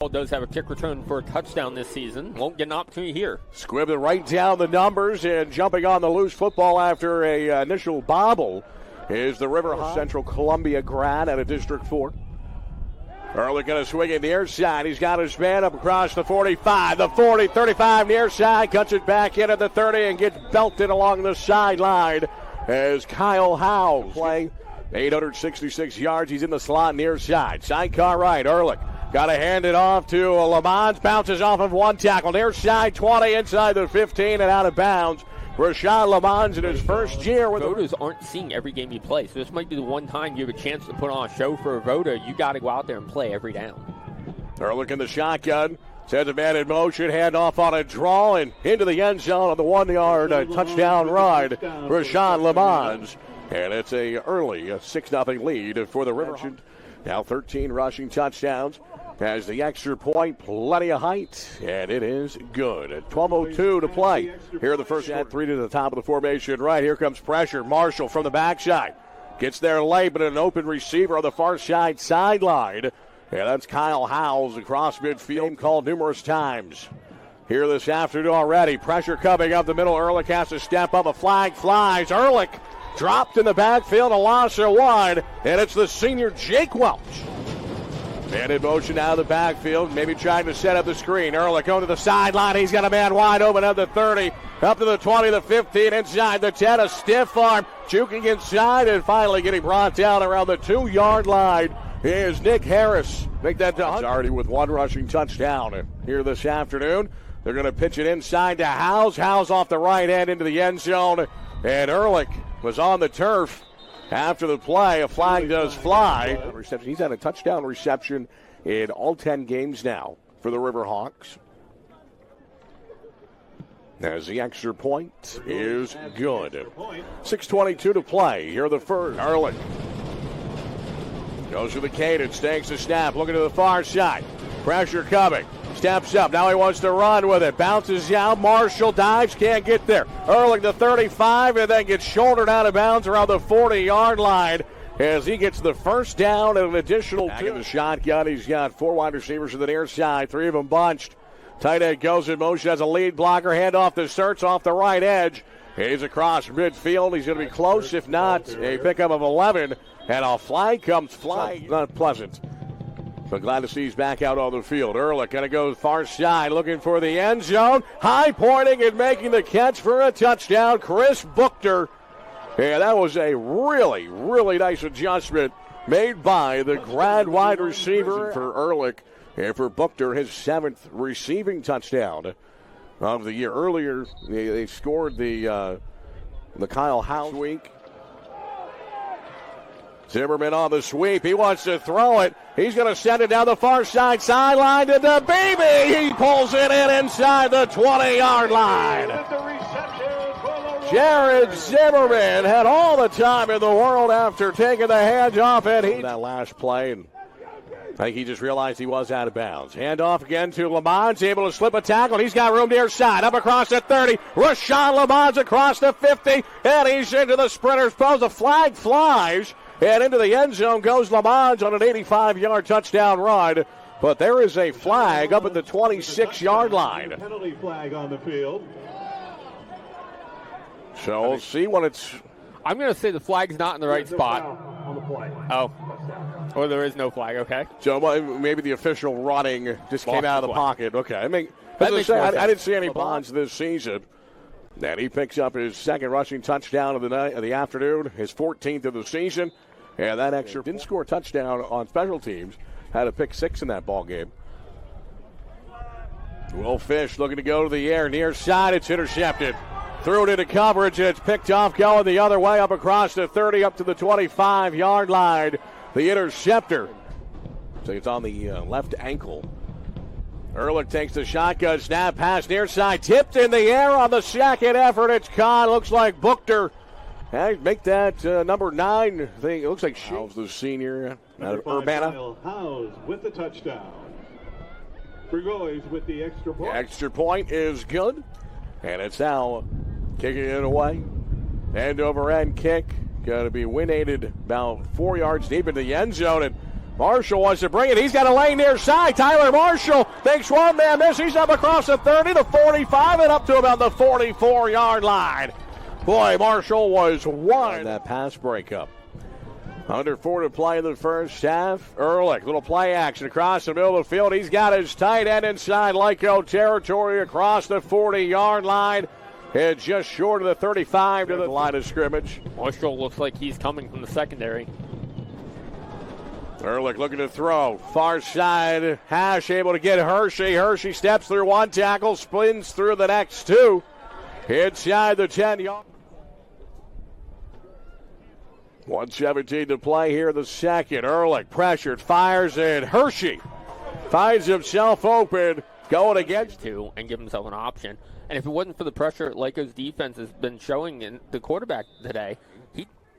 Does have a kick return for a touchdown this season. Won't get an opportunity here. Squibbing right down the numbers and jumping on the loose football after a initial bobble is the River Central Columbia grad out of District 4. Early going to swing it near side. He's got his man up across the 45, the 40, 35 near side. Cuts it back in at the 30 and gets belted along the sideline as Kyle Howes playing 866 yards. He's in the slot near side. Sidecar right, Ehrlich. Got to hand it off to Lamont. Bounces off of one tackle. Near side 20, inside the 15 and out of bounds. Rashawn Lamont in his first year. Voters aren't seeing every game you play, so this might be the one time you have a chance to put on a show for a voter. You got to go out there and play every down. Ehrlich in the shotgun. Sends a man in motion. Hand off on a draw and into the end zone on the 1 yard touchdown ride. Rashawn Lamont. And it's a early 6-0 lead for the River. Now 13 rushing touchdowns. Has the extra point, plenty of height, and it is good. At 12:02 to play. Here the first at 3 to the top of the formation. Right here comes pressure. Marshall from the backside. Gets there late, but an open receiver on the far side sideline. And that's Kyle Howes across midfield, called numerous times. Here this afternoon already. Pressure coming up the middle. Ehrlich has to step up. A flag flies. Ehrlich dropped in the backfield. A loss of 1, and it's the senior Jake Welch. Man in motion out of the backfield, maybe trying to set up the screen. Ehrlich going to the sideline. He's got a man wide open at the 30, up to the 20, the 15, inside the 10. A stiff arm, juking inside, and finally getting brought down around the 2-yard line is Nick Harris. Make that done. Already with 1 rushing touchdown here this afternoon. They're going to pitch it inside to Howes. Howes off the right end into the end zone, and Ehrlich was on the turf. After the play, a flag does fly. He's had a touchdown reception in all 10 games now for the Riverhawks. As the extra point is good. 6:22 to play. Here the first. Ehrlich goes to the cadence, takes the snap, looking to the far side. Pressure coming. Steps up. Now he wants to run with it. Bounces out. Marshall dives. Can't get there. Ehrlich to 35 and then gets shouldered out of bounds around the 40-yard line as he gets the first down and an additional 2. Back in the shotgun. He's got 4 wide receivers to the near side. 3 of them bunched. Tight end goes in motion as a lead blocker. Hand off to Sertz off the right edge. He's across midfield. He's going to be close, if not a pickup of 11. And a flag comes flying. Not pleasant. But glad to see he's back out on the field. Ehrlich going to go far side, looking for the end zone. High pointing and making the catch for a touchdown, Chris Buchter. And that was a really, really nice adjustment made by the grad wide receiver for Ehrlich. And for Buchter, his 7th receiving touchdown of the year. Earlier, they scored the Kyle Howes week. Zimmerman on the sweep. He wants to throw it. He's going to send it down the far side sideline to the baby. He pulls it in inside the 20-yard line. Jared Zimmerman had all the time in the world after taking the hands off it. That last play, and I think he just realized he was out of bounds. Hand off again to Lamont. Able to slip a tackle. He's got room near side. Up across the 30. Rashawn Lamont across the 50. And he's into the sprinter's post. The flag flies. And into the end zone goes Lamont on an 85-yard touchdown run. But there is a flag up at the 26-yard line. Penalty flag on the field. So we'll see when it's... I'm going to say the flag's not in the right spot. On the play. Oh. Or there is no flag, okay. So maybe the official running just came out of the pocket. Okay. I mean, I didn't see any bonds this season. And he picks up his 2nd rushing touchdown of the afternoon, his 14th of the season. And that extra didn't score a touchdown on special teams. Had a pick 6 in that ball game. Will Fish looking to go to the air. Near side, it's intercepted. Threw it into coverage, and it's picked off going the other way up across the 30 up to the 25-yard line. The interceptor. So it's on the left ankle. Ehrlich takes the shotgun snap, pass near side, tipped in the air on the second effort. It's caught. Looks like Buchter. Make that number 9 thing. It looks like Howes, the senior out of Urbana. Howes with the touchdown. Burgoyes with the extra point. The extra point is good. And it's now kicking it away. End over end kick. Going to be win-aided about 4 yards deep into the end zone. And Marshall wants to bring it. He's got a lane near side. Tyler Marshall makes one man miss. He's up across the 30, the 45, and up to about the 44-yard line. Boy, Marshall was wide. That pass breakup. Under 4 to play in the first half. Ehrlich, little play action across the middle of the field. He's got his tight end inside Lyco territory across the 40-yard line. And just short of the 35 to the line of scrimmage. Marshall looks like he's coming from the secondary. Ehrlich looking to throw. Far side, Hash able to get Hershey. Hershey steps through one tackle, spins through the next two. Inside the 10-yard. 1:17 to play here in the second. Ehrlich pressured, fires, and Hershey finds himself open, going against two and give himself an option. And if it wasn't for the pressure Lyco's defense has been showing in the quarterback today,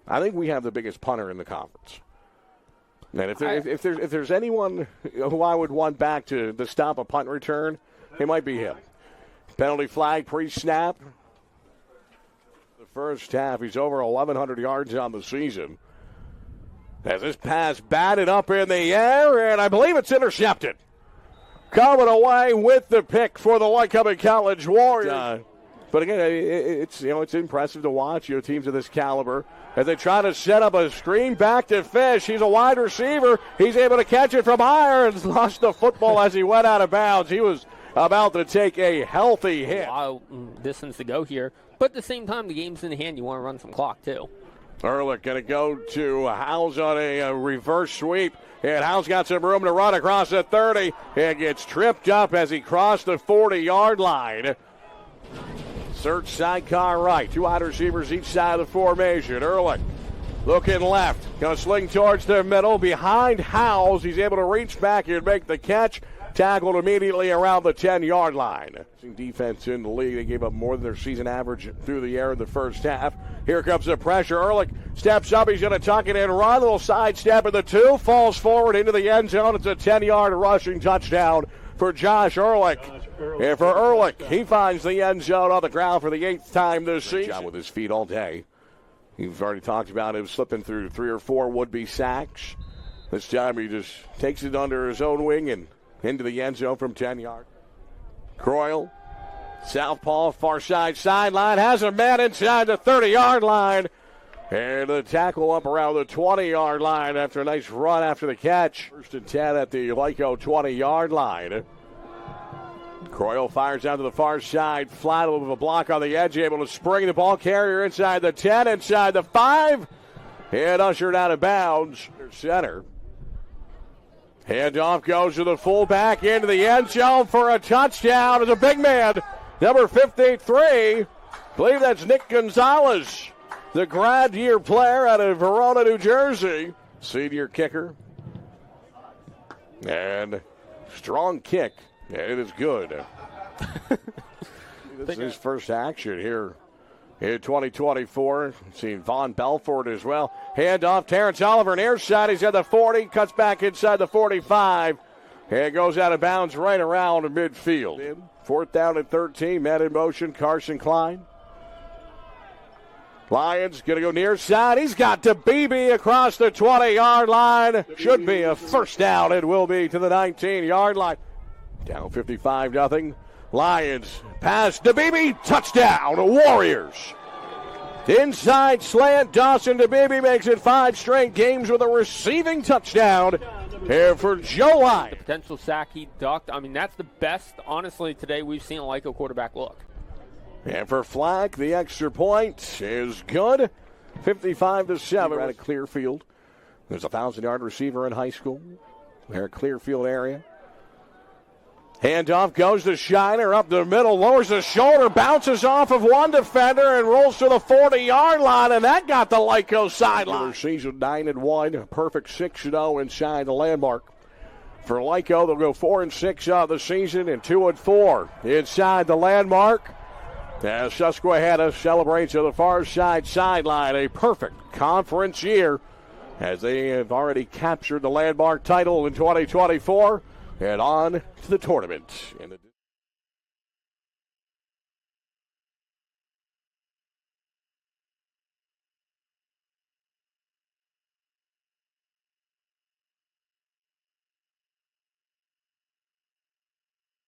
I think we have the biggest punter in the conference. And if there's anyone who I would want back to stop a punt return, it might be him. Penalty flag pre-snap. The first half, he's over 1,100 yards on the season. As this pass batted up in the air, and I believe it's intercepted. Coming away with the pick for the Lycoming College Warriors. But again, it's impressive to watch teams of this caliber as they try to set up a screen back to Fish. He's a wide receiver. He's able to catch it from higher and lost the football as he went out of bounds. He was about to take a healthy hit. A while distance to go here, but at the same time, the game's in hand. You want to run some clock too. Ehrlich going to go to Howes on a reverse sweep. And Howes got some room to run across the 30 and gets tripped up as he crossed the 40-yard line. Search sidecar right. Two wide receivers each side of the formation. Ehrlich looking left. Going to sling towards the middle. Behind Howes. He's able to reach back and make the catch. Tackled immediately around the 10-yard line. Defense in the league. They gave up more than their season average through the air in the first half. Here comes the pressure. Ehrlich steps up. He's going to tuck it and run. A little sidestep in the 2. Falls forward into the end zone. It's a 10-yard rushing touchdown for Josh Ehrlich. And for Ehrlich, he finds the end zone on the ground for the 8th time this season. With his feet all day. We've already talked about him slipping through 3 or 4 would-be sacks. This time he just takes it under his own wing and into the end zone from 10 yards. Croyle, southpaw, far side sideline, has a man inside the 30-yard line. And the tackle up around the 20-yard line after a nice run after the catch. 1st and 10 at the Lyco 20-yard line. Croyle fires out to the far side, flat with a block on the edge, able to spring the ball carrier inside the 10, inside the 5, and ushered out of bounds. Center. Handoff goes to the fullback into the end zone for a touchdown. It's a big man, number 53. I believe that's Nick Gonzalez, the grad year player out of Verona, New Jersey. Senior kicker. And strong kick. And it is good. This is his first action here in 2024. Seen Von Belfort as well. Handoff, Terrence Oliver, near side. He's at the 40, cuts back inside the 45, and goes out of bounds right around midfield. 4th down and 13, man in motion, Carson Klein. Lions going to go near side. He's got to BB across the 20-yard line. Should be a first down. It will be to the 19-yard line. Down 55-0. Lions pass to BB. Touchdown, Warriors. Inside slant, Dawson to BB makes it 5 straight games with a receiving touchdown here for Joe Lyons. The potential sack he ducked. I mean, that's the best, honestly, today we've seen a Lyco quarterback look. And for Flack, the extra point is good. 55-7. At a Clearfield. There's a 1,000-yard receiver in high school. They're at Clearfield area. Handoff goes to Shiner up the middle, lowers the shoulder, bounces off of one defender and rolls to the 40-yard line, and that got the Lyco sideline. Season 9-1, perfect 6-0 inside the landmark. For Lyco, they'll go 4-6 on the season and 2-4 inside the landmark. As Susquehanna celebrates to the far side sideline, a perfect conference year as they have already captured the landmark title in 2024 and on to the tournament.